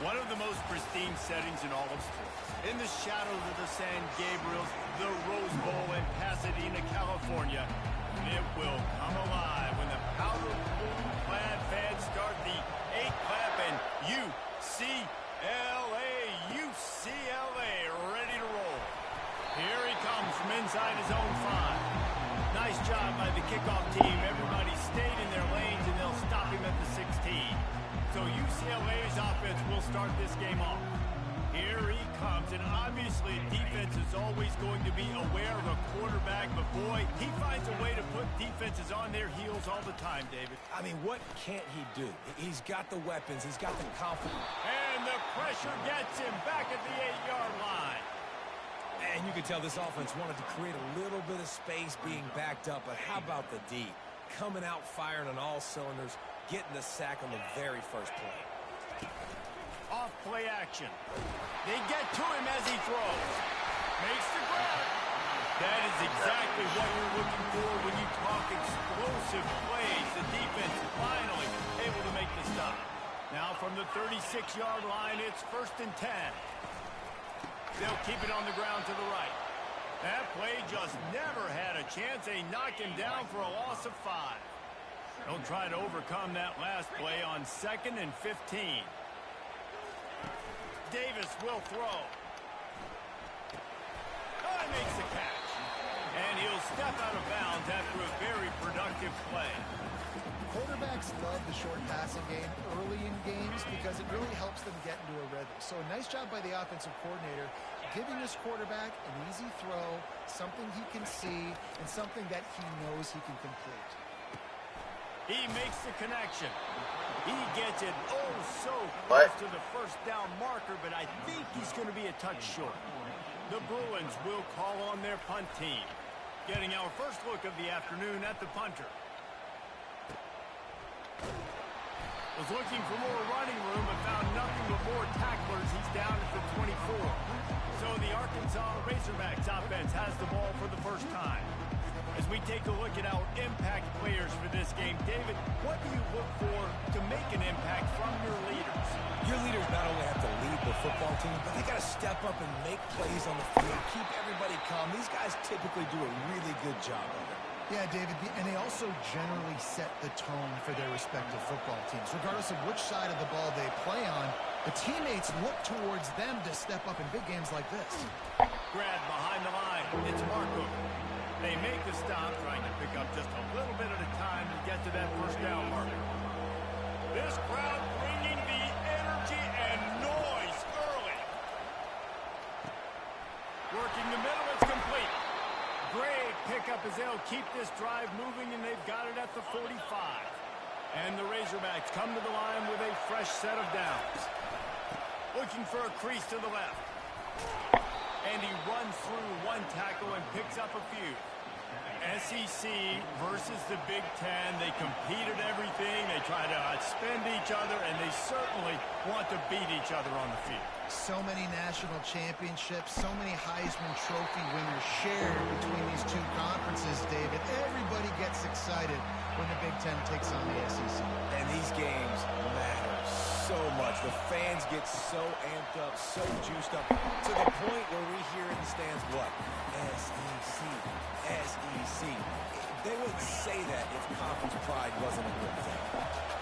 One of the most pristine settings in all of sports. In the shadows of the San Gabriels, the Rose Bowl in Pasadena, California. It will come alive when the powder blue-clad fans start the 8-clap and UCLA ready to roll. Here he comes from inside his own 5. Nice job by the kickoff team. Everybody stayed in their lanes and they'll stop him at the 16. So UCLA's offense will start this game off. Here he comes, and obviously defense is always going to be aware of a quarterback, but boy, he finds a way to put defenses on their heels all the time, David. I mean, what can't he do? He's got the weapons, he's got the confidence. And the pressure gets him back at the 8-yard line. And you can tell this offense wanted to create a little bit of space being backed up, but how about the D? Coming out firing on all cylinders, getting the sack on the very first play. Off play action. They get to him as he throws. Makes the grab. That is exactly what you're looking for when you talk explosive plays. The defense finally able to make the stop. Now from the 36-yard line, it's 1st and 10. They'll keep it on the ground to the right. That play just never had a chance. They knock him down for a loss of 5. They'll try to overcome that last play on 2nd and 15. Davis will throw. Oh, he makes the catch. And he'll step out of bounds after a very productive play. Quarterbacks love the short passing game early in games because it really helps them get into a rhythm. So a nice job by the offensive coordinator giving his quarterback an easy throw, something he can see, and something that he knows he can complete. He makes the connection. He gets it so close to the 1st down marker, but I think he's going to be a touch short. The Bruins will call on their punt team. Getting our first look of the afternoon at the punter. Was looking for more running room, but found nothing but more tacklers. He's down at the 24. So the Arkansas Razorbacks offense has the ball for the first time. As we take a look at our impact players for this game, David, what do you look for to make an impact from your leaders? Your leaders not only have to lead the football team, but they got to step up and make plays on the field, keep everybody calm. These guys typically do a really good job of it. Yeah, David, and they also generally set the tone for their respective football teams. Regardless of which side of the ball they play on, the teammates look towards them to step up in big games like this. Grab behind the line. It's Marco. They make the stop, trying to pick up just a little bit at a time to get to that 1st down marker. This crowd bringing the energy and noise early. Working the middle, it's complete. Great pickup as they'll keep this drive moving, and they've got it at the 45. And the Razorbacks come to the line with a fresh set of downs. Looking for a crease to the left. And he runs through one tackle and picks up a few. SEC versus the Big Ten. They compete at everything. They try to outspend each other, and they certainly want to beat each other on the field. So many national championships, so many Heisman Trophy winners shared between these two conferences, David. Everybody gets excited when the Big Ten takes on the SEC. And these games matter so much. The fans get so amped up, so juiced up, to the point where we hear in the stands, what? SEC, SEC. They wouldn't say that if conference pride wasn't a good thing.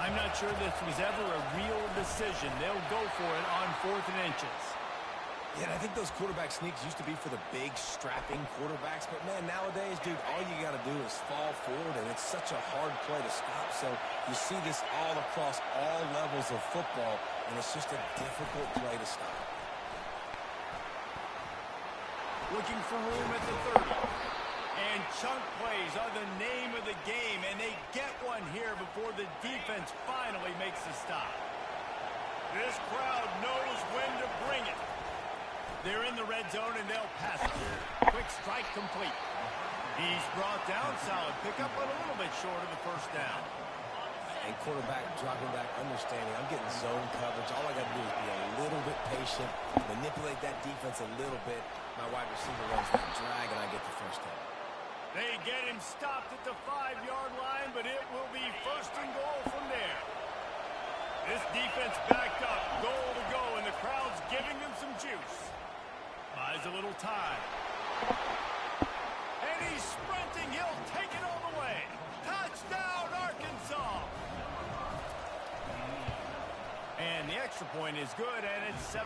I'm not sure this was ever a real decision. They'll go for it on 4th and inches. Yeah, and I think those quarterback sneaks used to be for the big, strapping quarterbacks. But, man, nowadays, dude, all you got to do is fall forward, and it's such a hard play to stop. So you see this all across all levels of football, and it's just a difficult play to stop. Looking for room at the 30. And chunk plays are the name of the game, and they get one here before the defense finally makes the stop. This crowd knows when to bring it. They're in the red zone, and they'll pass it. Quick strike complete. He's brought down. Solid pickup, but a little bit short of the 1st down. And quarterback dropping back, understanding I'm getting zone coverage. All I got to do is be a little bit patient, manipulate that defense a little bit. My wide receiver runs that drag, and I get the 1st down. They get him stopped at the 5-yard line, but it will be 1st and goal from there. This defense backed up, goal to go, and the crowd's giving them some juice. Buys a little time. And he's sprinting. He'll take it all the way. Touchdown, Arkansas! And the extra point is good, and it's 7-0.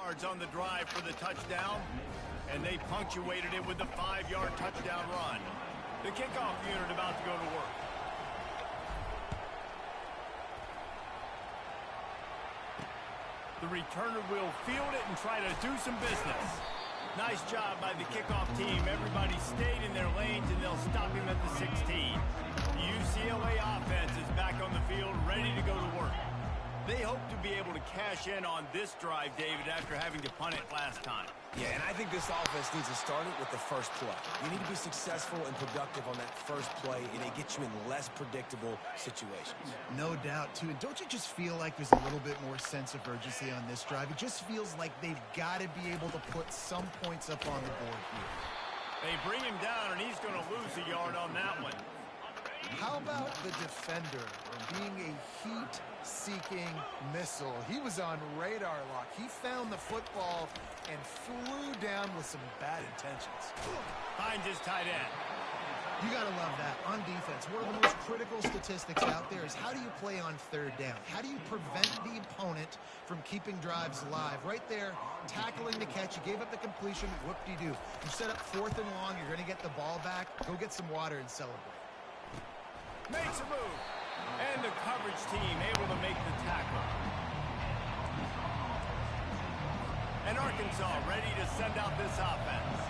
yards on the drive for the touchdown, and they punctuated it with the 5-yard touchdown run. The kickoff unit about to go to work. The returner will field it and try to do some business. Nice job by the kickoff team. Everybody stayed in their lanes, and they'll stop him at the 16. The UCLA offense is back on the field, ready to go to work. They hope to be able to cash in on this drive, David, after having to punt it last time. Yeah, and I think this offense needs to start it with the first play. You need to be successful and productive on that first play, and it gets you in less predictable situations. No doubt, too. And don't you just feel like there's a little bit more sense of urgency on this drive? It just feels like they've got to be able to put some points up on the board here. They bring him down, and he's going to lose a yard on that one. How about the defender being a heat-seeking missile? He was on radar lock. He found the football and flew down with some bad intentions. Finds his tight end. You got to love that. On defense, one of the most critical statistics out there is how do you play on third down? How do you prevent the opponent from keeping drives alive? Right there, tackling the catch. You gave up the completion. Whoop-de-doo. You set up 4th and long. You're going to get the ball back. Go get some water and celebrate. Makes a move. And the coverage team able to make the tackle. And Arkansas ready to send out this offense.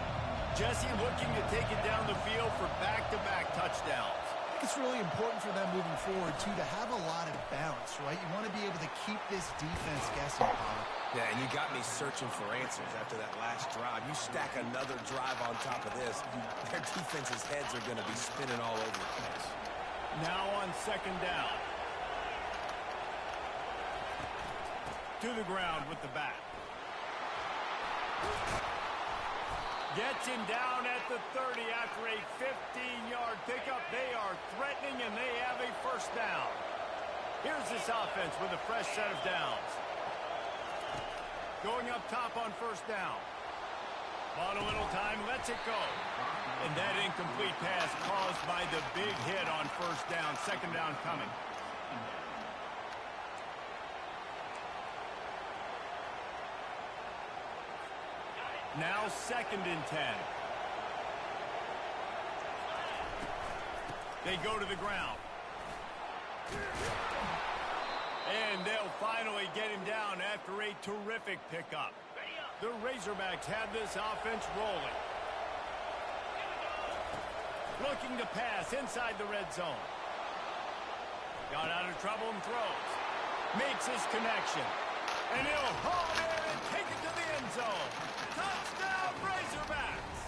Jesse looking to take it down the field for back-to-back touchdowns. I think it's really important for them moving forward, too, to have a lot of bounce, right? You want to be able to keep this defense guessing, Paul. Yeah, and you got me searching for answers after that last drive. You stack another drive on top of this, their defense's heads are going to be spinning all over the place. Now on 2nd down. To the ground with the back. Gets him down at the 30 after a 15-yard pickup. They are threatening, and they have a 1st down. Here's this offense with a fresh set of downs. Going up top on 1st down. Bought a little time, lets it go. And that incomplete pass caused by the big hit on 1st down. 2nd down coming. Now 2nd and 10. They go to the ground. And they'll finally get him down after a terrific pickup. The Razorbacks have this offense rolling. Looking to pass inside the red zone. Got out of trouble and throws. Makes his connection. And he'll haul it in and take it to the end zone. Touchdown, Razorbacks!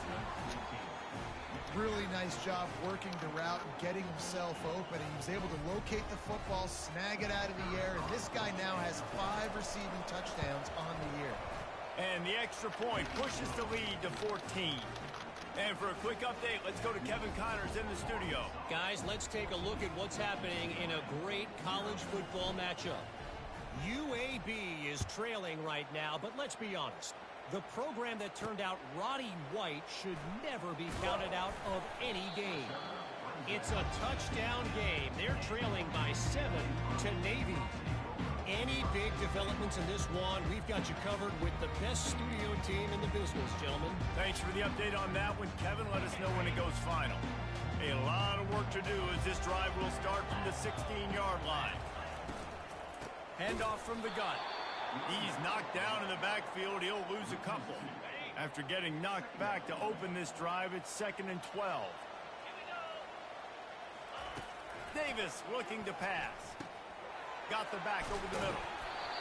Really nice job working the route and getting himself open. He was able to locate the football, snag it out of the air, and this guy now has 5 receiving touchdowns on the year. And the extra point pushes the lead to 14. And for a quick update, let's go to Kevin Connors in the studio. Guys, let's take a look at what's happening in a great college football matchup. UAB is trailing right now, but let's be honest. The program that turned out Roddy White should never be counted out of any game. It's a touchdown game. They're trailing by 7 to Navy. Any big developments in this one, we've got you covered with the best studio team in the business, gentlemen. Thanks for the update on that one, Kevin. Let us know when it goes final. A lot of work to do as this drive will start from the 16-yard line. Handoff from the gun. He's knocked down in the backfield. He'll lose a couple. After getting knocked back to open this drive, it's 2nd and 12. Davis looking to pass. Got the back over the middle.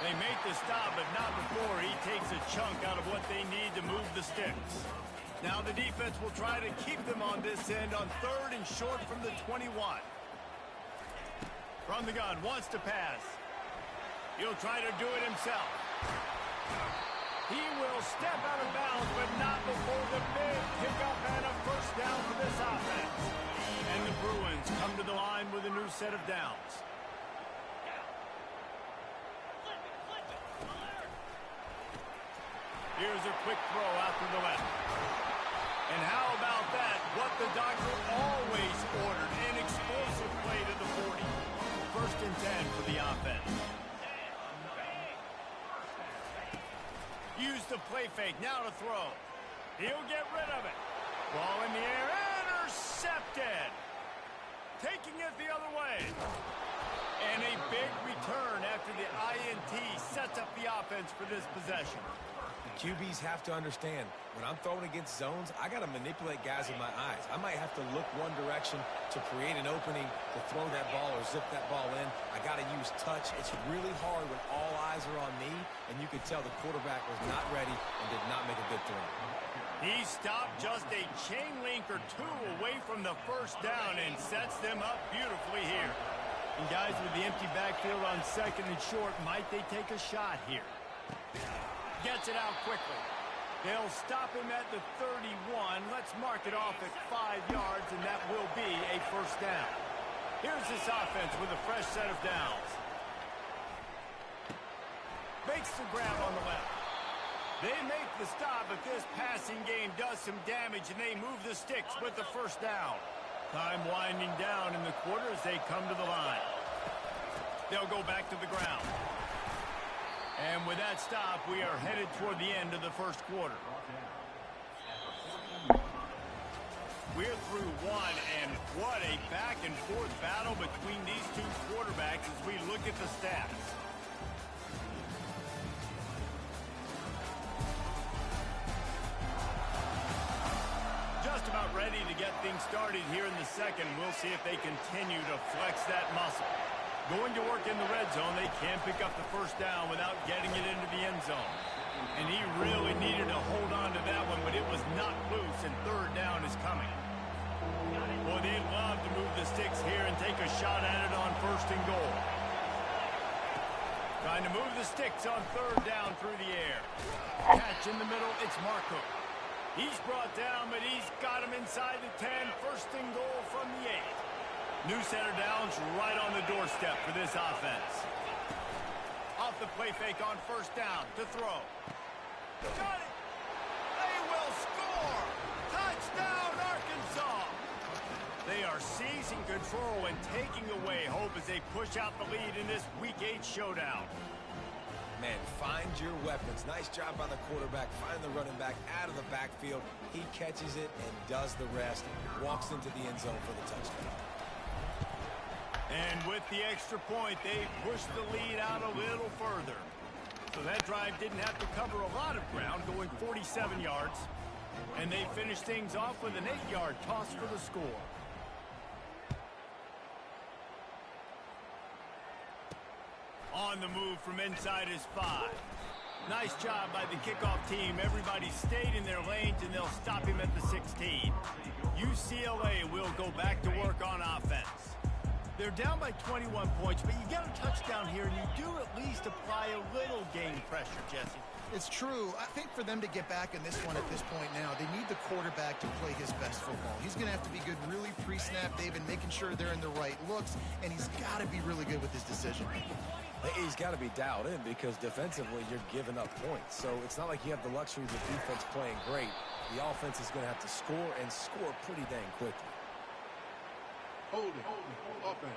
They make the stop, but not before he takes a chunk out of what they need to move the sticks. Now the defense will try to keep them on this end on 3rd and short from the 21. From the gun, wants to pass. He'll try to do it himself. He will step out of bounds, but not before the big pickup and a 1st down for this offense. And the Bruins come to the line with a new set of downs. Here's a quick throw out to the left. And how about that? What the doctor always ordered, an explosive play to the 40. 1st and 10 for the offense. Use the play fake. Now to throw. He'll get rid of it. Ball in the air. Intercepted. Taking it the other way. And a big return after the INT sets up the offense for this possession. QBs have to understand, when I'm throwing against zones, I got to manipulate guys with my eyes. I might have to look one direction to create an opening to throw that ball or zip that ball in. I got to use touch. It's really hard when all eyes are on me, and you could tell the quarterback was not ready and did not make a good throw. He stopped just a chain link or two away from the first down and sets them up beautifully here. And guys, with the empty backfield on second and short, might they take a shot here? Gets it out quickly. They'll stop him at the 31. Let's mark it off at 5 yards, and that will be a first down. Here's this offense with a fresh set of downs. Makes the grab on the left. They make the stop, but this passing game does some damage, and they move the sticks with the first down. Time winding down in the quarter as they come to the line. They'll go back to the ground. And with that stop, we are headed toward the end of the first quarter. We're through one, and what a back-and-forth battle between these two quarterbacks as we look at the stats. Just about ready to get things started here in the second. We'll see if they continue to flex that muscle. Going to work in the red zone. They can't pick up the first down without getting it into the end zone. And he really needed to hold on to that one, but it was not loose, and third down is coming. Boy, they'd love to move the sticks here and take a shot at it on first and goal. Trying to move the sticks on third down through the air. Catch in the middle. It's Marco. He's brought down, but he's got him inside the 10. First and goal from the 8. New set of downs right on the doorstep for this offense. Off the play fake on first down to throw. Got it! They will score! Touchdown, Arkansas! They are seizing control and taking away hope as they push out the lead in this Week 8 showdown. Man, find your weapons. Nice job by the quarterback. Find the running back out of the backfield. He catches it and does the rest. Walks into the end zone for the touchdown. And with the extra point, they pushed the lead out a little further. So that drive didn't have to cover a lot of ground, going 47 yards. And they finished things off with an 8-yard toss for the score. On the move from inside his 5. Nice job by the kickoff team. Everybody stayed in their lanes, and they'll stop him at the 16. UCLA will go back to work on offense. They're down by 21 points, but you get a touchdown here, and you do at least apply a little game pressure, Jesse. It's true. I think for them to get back in this one at this point now, they need the quarterback to play his best football. He's going to have to be good really pre-snap, David, making sure they're in the right looks, and he's got to be really good with his decision-making. He's got to be dialed in because defensively you're giving up points. So it's not like you have the luxury of the defense playing great. The offense is going to have to score and score pretty dang quickly. Hold it. Offense.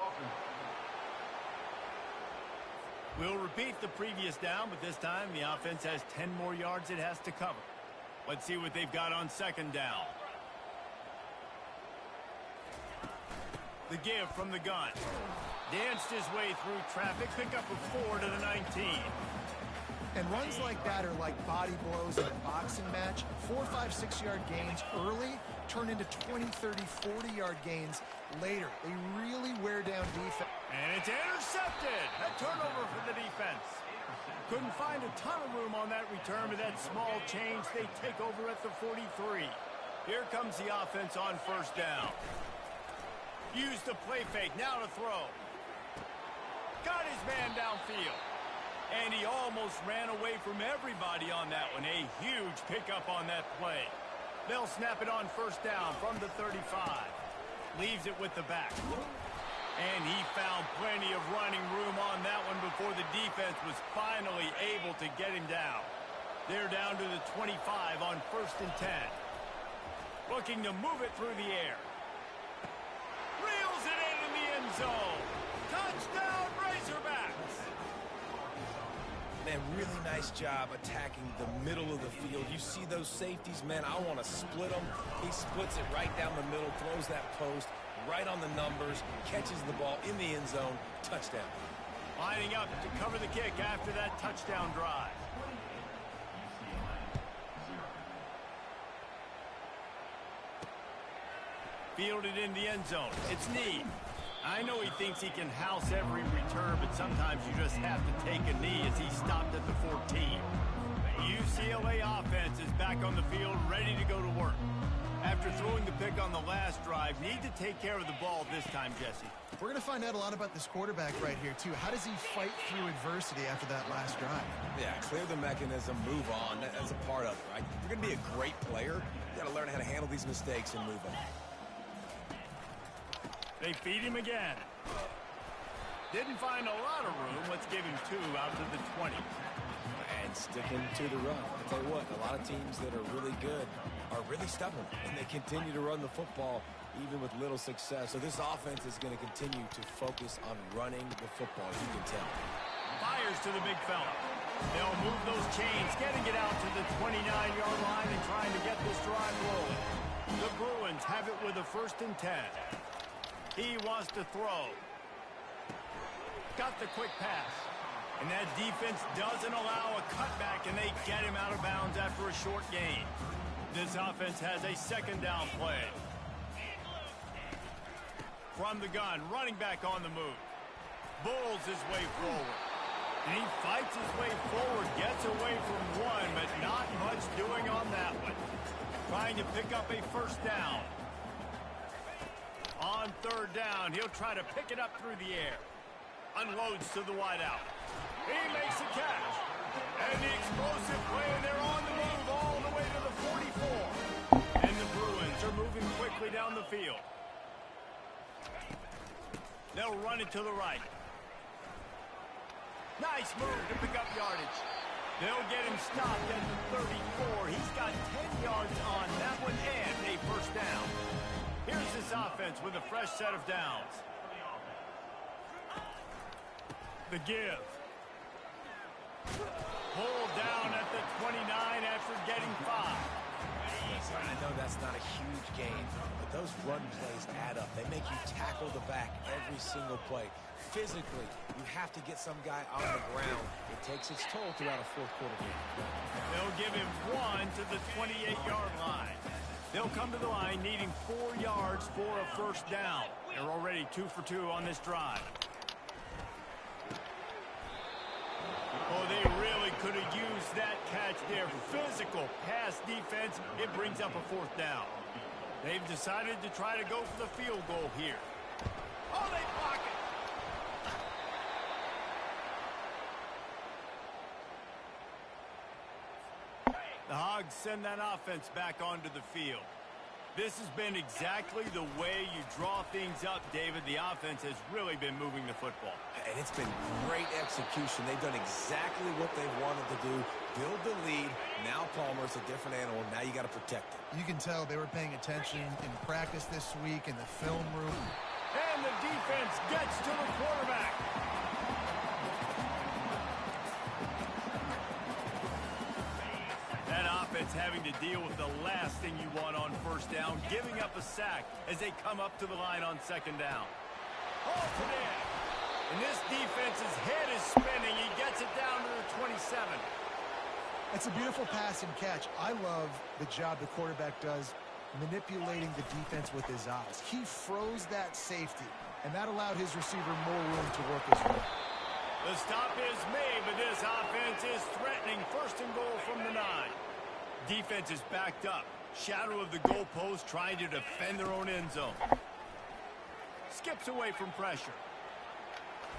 We'll repeat the previous down, but this time the offense has 10 more yards it has to cover. Let's see what they've got on second down. The give from the gun. Danced his way through traffic, pick up a 4 to the 19. And runs like that are like body blows in a boxing match. 4, 5, 6-yard gains early turn into 20, 30, 40-yard gains later. They really wear down defense. And it's intercepted. A turnover for the defense. Couldn't find a ton of room on that return, but that small change, they take over at the 43. Here comes the offense on first down. Use the play fake, now to throw. Got his man downfield. And he almost ran away from everybody on that one. A huge pickup on that play. They'll snap it on first down from the 35. Leaves it with the back. And he found plenty of running room on that one before the defense was finally able to get him down. They're down to the 25 on first and 10. Looking to move it through the air. Reels it in the end zone. Touchdown, Razorbacks. Man, really nice job attacking the middle of the field. You see those safeties, man, I want to split them. He splits it right down the middle, throws that post right on the numbers, catches the ball in the end zone, touchdown. Lining up to cover the kick after that touchdown drive. Fielded in the end zone. It's Need. I know he thinks he can house every return, but sometimes you just have to take a knee as he stopped at the 14. The UCLA offense is back on the field, ready to go to work. After throwing the pick on the last drive, need to take care of the ball this time, Jesse. We're going to find out a lot about this quarterback right here, too. How does he fight through adversity after that last drive? Yeah, clear the mechanism, move on. That's a part of it, right? If you're going to be a great player, you got to learn how to handle these mistakes and move on. They feed him again. Didn't find a lot of room. Let's give him 2 out to the 20. And sticking to the run. I'll tell you what, a lot of teams that are really good are really stubborn, and they continue to run the football even with little success. So this offense is going to continue to focus on running the football, you can tell. Fires to the big fella. They'll move those chains, getting it out to the 29-yard line and trying to get this drive rolling. The Bruins have it with a 1st and 10. He wants to throw. Got the quick pass. And that defense doesn't allow a cutback, and they get him out of bounds after a short gain. This offense has a 2nd down play. From the gun, running back on the move. Bulls his way forward. And he fights his way forward, gets away from one, but not much doing on that one. Trying to pick up a 1st down. On 3rd down, he'll try to pick it up through the air. Unloads to the wideout. He makes a catch. And the explosive play, and they're on the move all the way to the 44. And the Bruins are moving quickly down the field. They'll run it to the right. Nice move to pick up yardage. They'll get him stopped at the 34. He's got 10 yards on that one and a 1st down. Here's this offense with a fresh set of downs. The give. Pulled down at the 29 after getting 5. I know that's not a huge gain, but those run plays add up. They make you tackle the back every single play. Physically, you have to get some guy on the ground. It takes its toll throughout a 4th quarter game. They'll give him 1 to the 28-yard line. They'll come to the line needing 4 yards for a 1st down. They're already 2 for 2 on this drive. Oh, they really could have used that catch there. Physical pass defense. It brings up a 4th down. They've decided to try to go for the field goal here. Oh, they block it. The Hogs send that offense back onto the field. This has been exactly the way you draw things up, David. The offense has really been moving the football. And it's been great execution. They've done exactly what they wanted to do. Build the lead. Now Palmer's a different animal. Now you got to protect it. You can tell they were paying attention in practice this week in the film room. And the defense gets to the quarterback. That offense having to deal with the last thing you want on 1st down, giving up a sack as they come up to the line on 2nd down. Halted in. And this defense's head is spinning. He gets it down to the 27. It's a beautiful pass and catch. I love the job the quarterback does manipulating the defense with his eyes. He froze that safety, and that allowed his receiver more room to work his way. The stop is made, but this offense is threatening 1st and goal from the 9. Defense is backed up. Shadow of the goalpost trying to defend their own end zone. Skips away from pressure.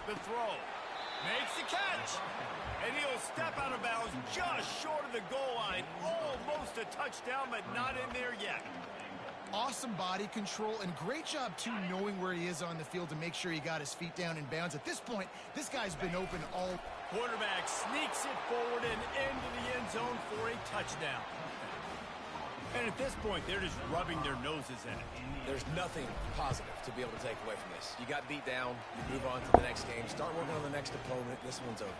The throw. Makes the catch. And he'll step out of bounds just short of the goal line. Almost a touchdown, but not in there yet. Awesome body control and great job, too, knowing where he is on the field to make sure he got his feet down in bounds. At this point, this guy's been open all... Quarterback sneaks it forward and into the end zone for a touchdown. And at this point, they're just rubbing their noses in it. There's nothing positive to be able to take away from this. You got beat down, you move on to the next game, start working on the next opponent. This one's over.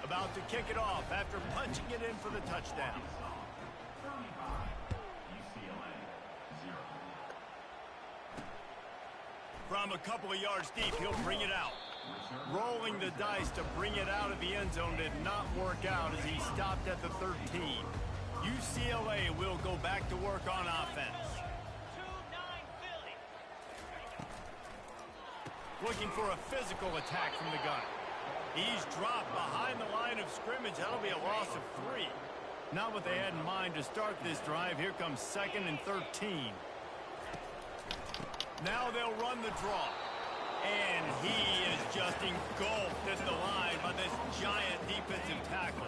A About to kick it off after punching it in for the touchdown. From a couple of yards deep, he'll bring it out. Rolling the dice to bring it out of the end zone did not work out as he stopped at the 13. UCLA will go back to work on offense. Looking for a physical attack from the gun. He's dropped behind the line of scrimmage. That'll be a loss of 3. Not what they had in mind to start this drive. Here comes 2nd and 13. Now they'll run the draw. And he is just engulfed at the line by this giant defensive tackle.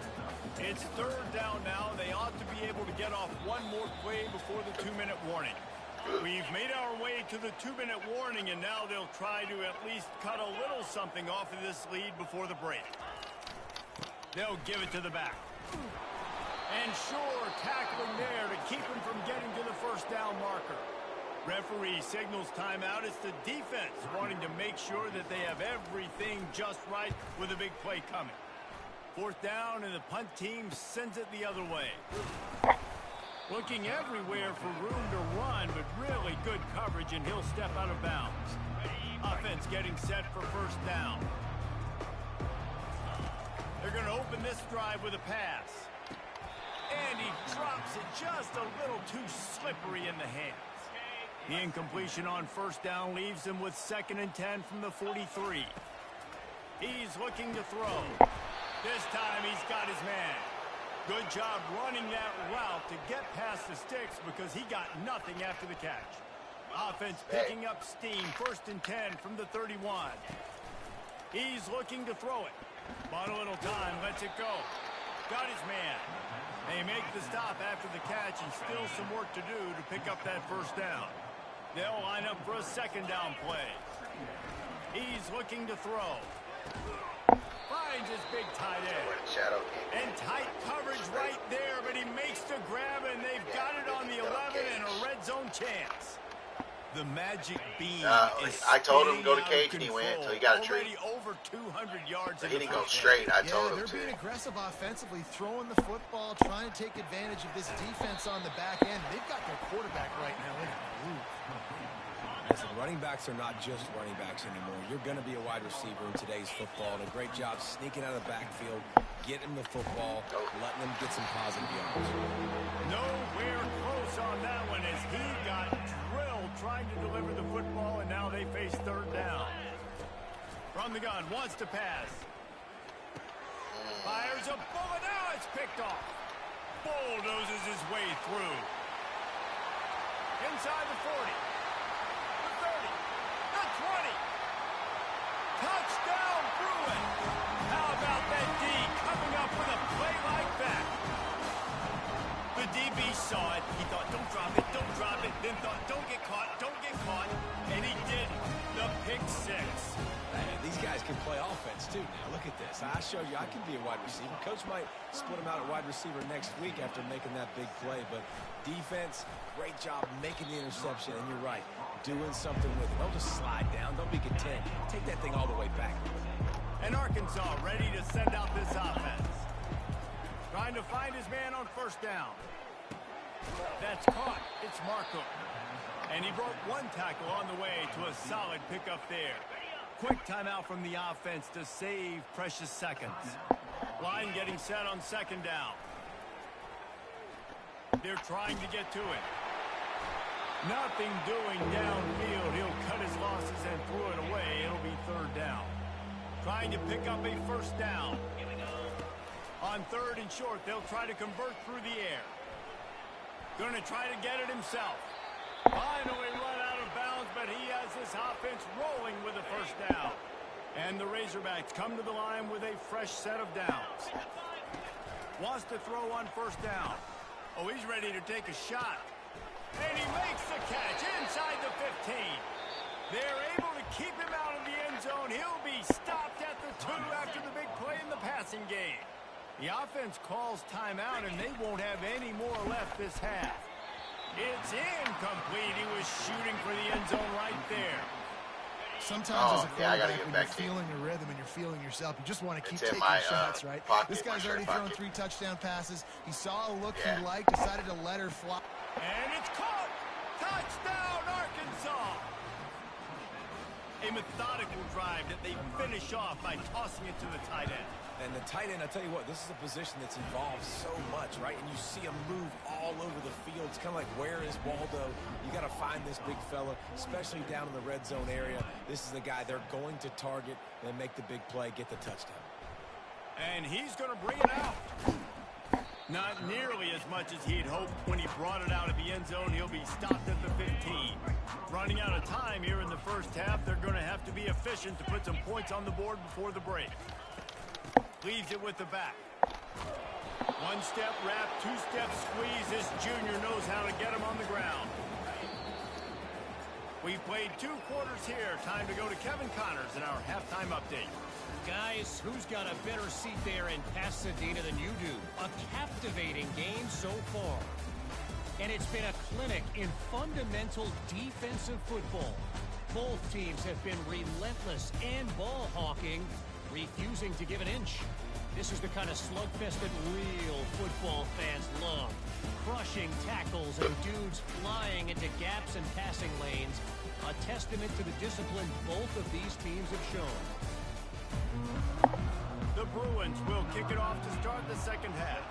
It's 3rd down now. They ought to be able to get off one more play before the 2-minute warning. We've made our way to the 2-minute warning, and now they'll try to at least cut a little something off of this lead before the break. They'll give it to the back. And sure, tackling there to keep him from getting to the 1st down marker. Referee signals timeout. It's the defense wanting to make sure that they have everything just right with a big play coming. 4th down, and the punt team sends it the other way. Looking everywhere for room to run, but really good coverage, and he'll step out of bounds. Offense getting set for 1st down. They're going to open this drive with a pass. And he drops it just a little too slippery in the hands. The incompletion on 1st down leaves him with 2nd and 10 from the 43. He's looking to throw. This time he's got his man. Good job running that route to get past the sticks because he got nothing after the catch. Offense picking up steam. 1st and 10 from the 31. He's looking to throw it. Bought a little time, lets it go. Got his man. They make the stop after the catch, and still some work to do to pick up that 1st down. They'll line up for a 2nd down play. He's looking to throw. Finds his big tight end. And tight coverage right there, but he makes the grab, and they've got it on the 11 and a red zone chance. The magic beam is I told him to go to out cage, of and he control. went, so he got a treat. Already over 200 yards. He didn't go straight. I told him they're to. being aggressive offensively, throwing the football, trying to take advantage of this defense on the back end. They've got their quarterback right now in a groove. Listen, running backs are not just running backs anymore. You're going to be a wide receiver in today's football. And a great job sneaking out of the backfield, getting the football, letting them get some positive yards. Nowhere close on that one as he got drilled trying to deliver the football, and now they face 3rd down. From the gun, wants to pass. Fires a bullet. Now it's picked off. Bulldozes his way through. Inside the 40. The 30. The 20. Touchdown, Bruin. How about that D coming up with a play like that? The DB saw it. He thought, don't drop it, don't drop it. Then thought, don't get caught, don't get caught. And he did the pick 6. Man, these guys can play offense, too. Now, look at this. I showed you I can be a wide receiver. Coach might split him out at wide receiver next week after making that big play. But defense, great job making the interception. And you're right, doing something with it. Don't just slide down. Don't be content. Take that thing all the way back. And Arkansas ready to send out this offense. Trying to find his man on 1st down. That's caught. It's Marco. And he broke one tackle on the way to a solid pickup there. Quick timeout from the offense to save precious seconds. Line getting set on 2nd down. They're trying to get to it. Nothing doing downfield. He'll cut his losses and throw it away. It'll be 3rd down. Trying to pick up a 1st down. On 3rd and short, they'll try to convert through the air. Going to try to get it himself. Finally run out of bounds, but he has this offense rolling with a 1st down. And the Razorbacks come to the line with a fresh set of downs. Wants to throw on 1st down. Oh, he's ready to take a shot. And he makes the catch inside the 15. They're able to keep him out of the end zone. He'll be stopped at the 2 after the big play in the passing game. The offense calls timeout, and they won't have any more left this half. It's incomplete. He was shooting for the end zone right there. Sometimes as a yeah, I gotta quarterback, get when back you're to you. feeling a rhythm and you're feeling yourself, you just want to keep It's in taking my shots, right? pocket, This my guy's shirt already thrown pocket. 3 touchdown passes. He saw a look Yeah. he liked, decided to let her fly. And it's caught. Touchdown, Arkansas. A methodical drive that they finish off by tossing it to the tight end. And the tight end, I tell you what, this is a position that's involved so much, right? And you see him move all over the field. It's kind of like, where is Waldo? You got to find this big fella, especially down in the red zone area. This is the guy they're going to target and make the big play, get the touchdown. And he's going to bring it out. Not nearly as much as he'd hoped when he brought it out of the end zone. He'll be stopped at the 15. Running out of time here in the first half, they're going to have to be efficient to put some points on the board before the break. Leaves it with the back. One-step wrap, two-step squeeze. This junior knows how to get him on the ground. We've played 2 quarters here. Time to go to Kevin Connors in our halftime update. Guys, who's got a better seat there in Pasadena than you do? A captivating game so far. And it's been a clinic in fundamental defensive football. Both teams have been relentless and ball hawking, refusing to give an inch. This is the kind of slugfest that real football fans love. Crushing tackles and dudes flying into gaps and passing lanes. A testament to the discipline both of these teams have shown. The Bruins will kick it off to start the second half.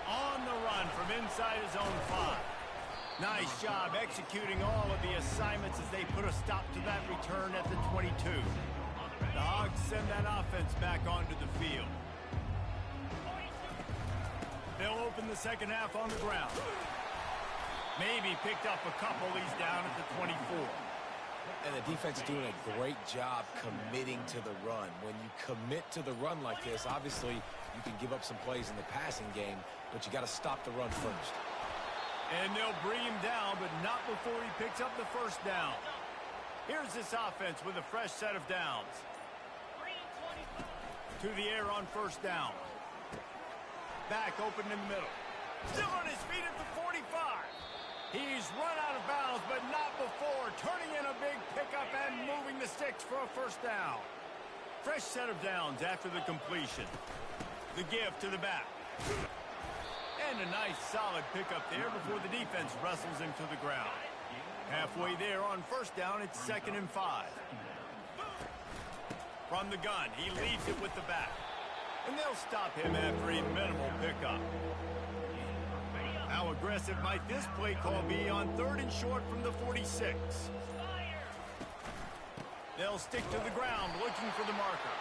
On the run from inside his own 5. Nice job executing all of the assignments as they put a stop to that return at the 22. The Hogs send that offense back onto the field. They'll open the second half on the ground. Maybe picked up a couple. He's down at the 24. And the defense is doing a great job committing to the run. When you commit to the run like this, obviously you can give up some plays in the passing game, but you got to stop the run first. And they'll bring him down, but not before he picks up the first down. Here's this offense with a fresh set of downs. To the air on first down. Back open in the middle. Still on his feet at the 45. He's run out of bounds, but not before. Turning in a big pickup and moving the sticks for a first down. Fresh set of downs after the completion. The give to the back. And a nice solid pickup there before the defense wrestles him to the ground. Halfway there on first down, it's 2nd and 5. From the gun, he leaves it with the back. And they'll stop him after a minimal pickup. How aggressive might this play call be on 3rd and short from the 46? They'll stick to the ground looking for the marker.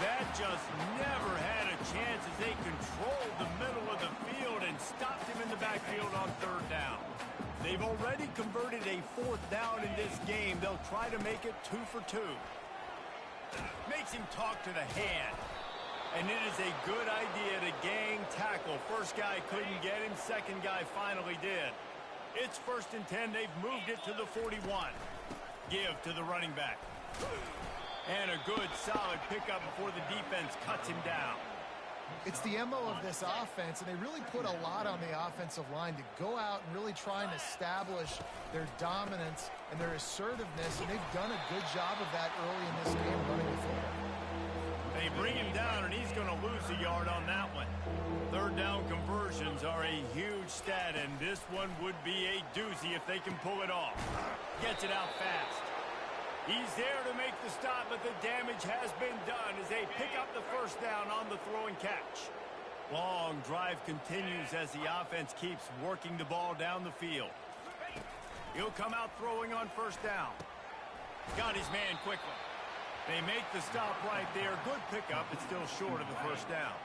That just never had a chance as they controlled the middle of the field and stopped him in the backfield on 3rd down. They've already converted a 4th down in this game. They'll try to make it 2 for 2. Makes him talk to the hand. And it is a good idea to gang tackle. First guy couldn't get him. Second guy finally did. It's 1st and 10. They've moved it to the 41. Give to the running back. And a good, solid pickup before the defense cuts him down. It's the MO of this offense, and they really put a lot on the offensive line to go out and really try and establish their dominance and their assertiveness, and they've done a good job of that early in this game running the football. They bring him down, and he's going to lose a yard on that one. 3rd down conversions are a huge stat, and this one would be a doozy if they can pull it off. Gets it out fast. He's there to make the stop, but the damage has been done as they pick up the first down on the throw and catch. Long drive continues as the offense keeps working the ball down the field. He'll come out throwing on first down. Got his man quickly. They make the stop right there. Good pickup, but still short of the first down.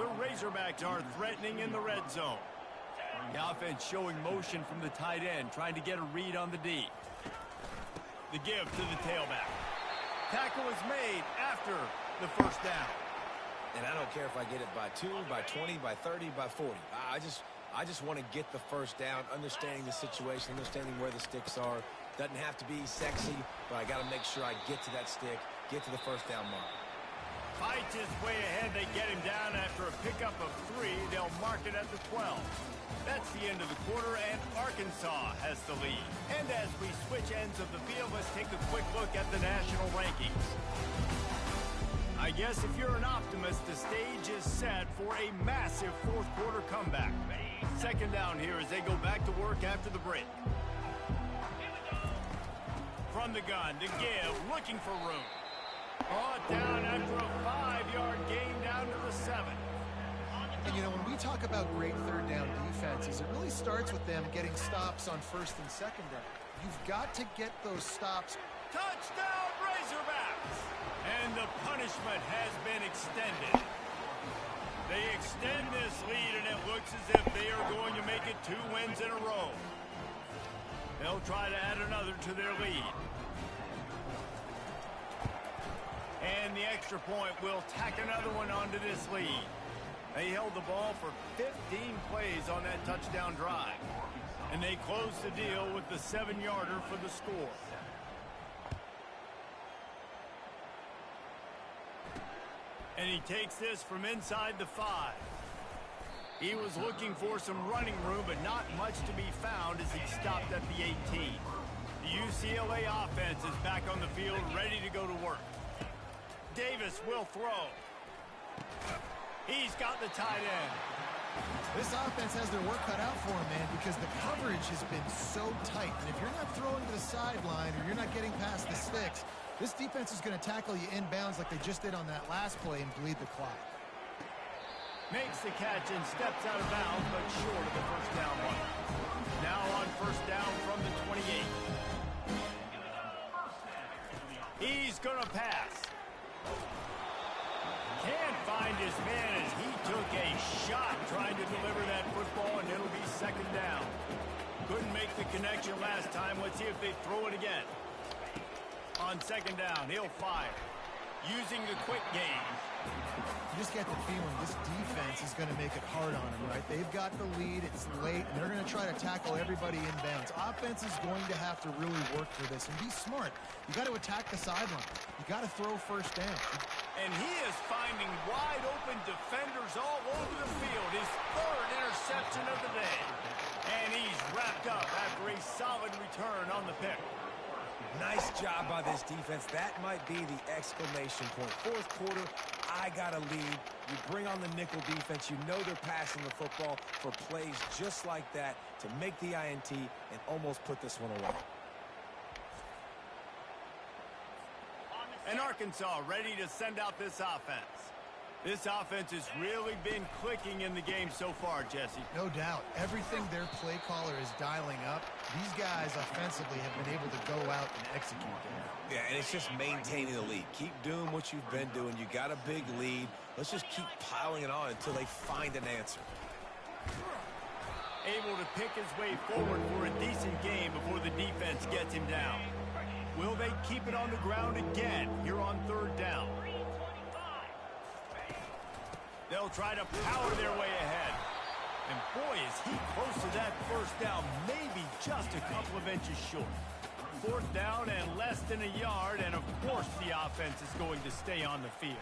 The Razorbacks are threatening in the red zone. The offense showing motion from the tight end, trying to get a read on the D. The give to the tailback. Tackle is made after the first down. And I don't care if I get it by 2, by 20, by 30, by 40. I just want to get the first down, understanding the situation, understanding where the sticks are. Doesn't have to be sexy, but I got to make sure I get to that stick, get to the first down mark. Fights his way ahead. They get him down after a pickup of 3. They'll mark it at the 12. That's the end of the quarter, and Arkansas has the lead. And as we switch ends of the field, let's take a quick look at the national rankings. I guess if you're an optimist, the stage is set for a massive fourth quarter comeback. Second down here as they go back to work after the break. From the gun to give, looking for room. Brought down after a 5-yard gain down to the 7. And, you know, when we talk about great third down defenses, it really starts with them getting stops on first and second down. You've got to get those stops. Touchdown, Razorbacks! And the punishment has been extended. They extend this lead, and it looks as if they are going to make it 2 wins in a row. They'll try to add another to their lead. And the extra point will tack another one onto this lead. They held the ball for 15 plays on that touchdown drive. And they closed the deal with the 7-yarder for the score. And he takes this from inside the 5. He was looking for some running room, but not much to be found as he stopped at the 18. The UCLA offense is back on the field, ready to go to work. Davis will throw. He's got the tight end. This offense has their work cut out for them, man, because the coverage has been so tight. And if you're not throwing to the sideline or you're not getting past the sticks, this defense is going to tackle you inbounds like they just did on that last play and bleed the clock. Makes the catch and steps out of bounds, but short of the first down one. Now on first down from the 28. He's going to pass. Can't find his man as he took a shot trying to deliver that football, and it'll be second down. Couldn't make the connection last time. Let's see if they throw it again. On second down, he'll fire. Using the quick game. You just get the feeling this defense is going to make it hard on them, right? They've got the lead, it's late, and they're going to try to tackle everybody inbounds. Offense is going to have to really work for this and be smart. You got to attack the sideline. You got to throw first down. And he is finding wide open defenders all over the field. His 3rd interception of the day. And he's wrapped up after a solid return on the pick. Nice job by this defense. That might be the exclamation point. Fourth quarter, I got a lead. You bring on the nickel defense. You know they're passing the football for plays just like that to make the INT and almost put this one away. And Arkansas ready to send out this offense. This offense has really been clicking in the game so far, Jesse. No doubt. Everything their play caller is dialing up, these guys offensively have been able to go out and execute there. Yeah, and it's just maintaining the lead. Keep doing what you've been doing. You got a big lead. Let's just keep piling it on until they find an answer. Able to pick his way forward for a decent game before the defense gets him down. Will they keep it on the ground again here on third down? They'll try to power their way ahead. And boy, is he close to that first down, maybe just a couple of inches short. Fourth down and less than a yard, and of course the offense is going to stay on the field.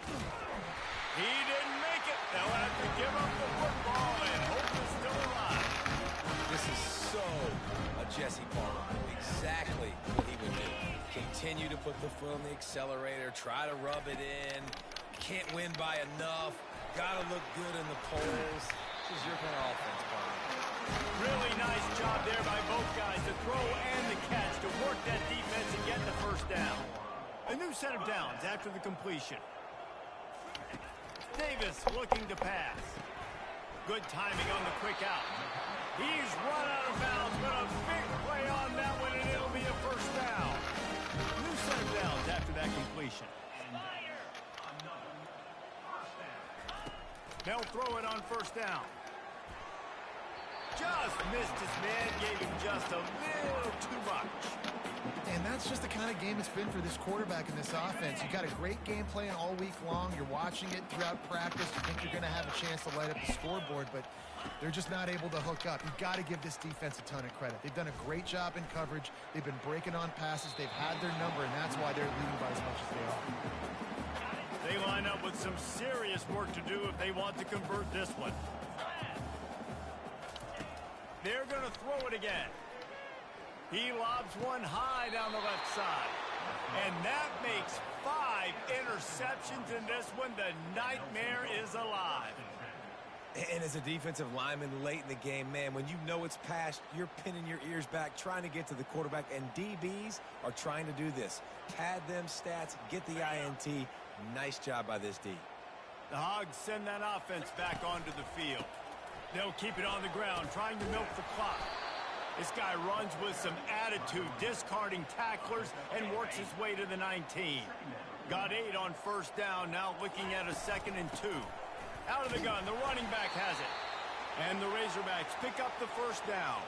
He didn't make it. They'll have to give up the football, and hope is still alive. This is so a Jesse Palmer. Exactly what he would do. Continue to put the foot on the accelerator, try to rub it in. Can't win by enough. Got to look good in the polls. This is your kind of offense, Palmer. Really nice job there by both guys, the throw and the catch to work that defense and get the first down. A new set of downs after the completion. Davis looking to pass. Good timing on the quick out. He's run out of bounds, but a big play on that one, and it'll be a first down. New set of downs after that completion. They'll throw it on first down. Just missed his man, gave him just a little too much. And that's just the kind of game it's been for this quarterback in this offense. You got a great game plan all week long. You're watching it throughout practice. You think you're going to have a chance to light up the scoreboard, but they're just not able to hook up. You've got to give this defense a ton of credit. They've done a great job in coverage. They've been breaking on passes. They've had their number, and that's why they're leading by as much as they are. They line up with some serious work to do if they want to convert this one. They're going to throw it again. He lobs one high down the left side. And that makes 5 interceptions in this one. The nightmare is alive. And as a defensive lineman late in the game, man, when you know it's passed, you're pinning your ears back, trying to get to the quarterback, and DBs are trying to do this. Pad them stats, get the INT. Nice job by this D. The Hogs send that offense back onto the field. They'll keep it on the ground, trying to milk the clock. This guy runs with some attitude, discarding tacklers, and works his way to the 19. Got 8 on first down, now looking at a 2nd and 2. Out of the gun, the running back has it. And the Razorbacks pick up the first down.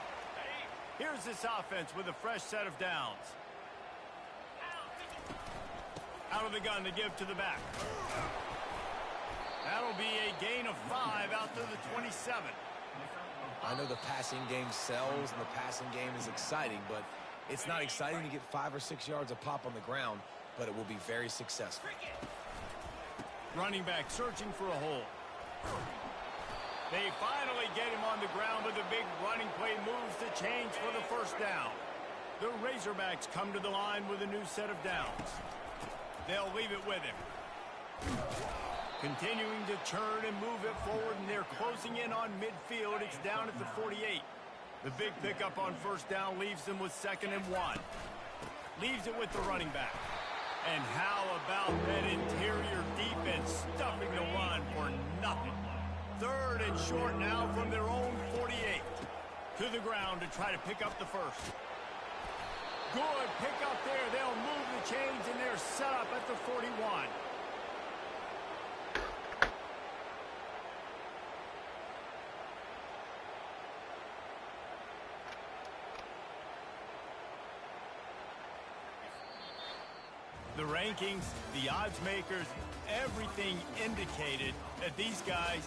Here's this offense with a fresh set of downs. Out of the gun to give to the back. That'll be a gain of 5 out to the 27. I know the passing game sells and the passing game is exciting, but it's not exciting to get 5 or 6 yards a pop on the ground, but it will be very successful. Running back searching for a hole. They finally get him on the ground with a big running play moves to change for the first down. The Razorbacks come to the line with a new set of downs. They'll leave it with him. Continuing to turn and move it forward, and they're closing in on midfield. It's down at the 48. The big pickup on first down leaves them with 2nd and 1. Leaves it with the running back. And how about that interior defense stuffing the run for nothing? 3rd and short now from their own 48. To the ground to try to pick up the first. Good pick up there. They'll move the chains, and they're set up at the 41. The rankings, the odds makers, everything indicated that these guys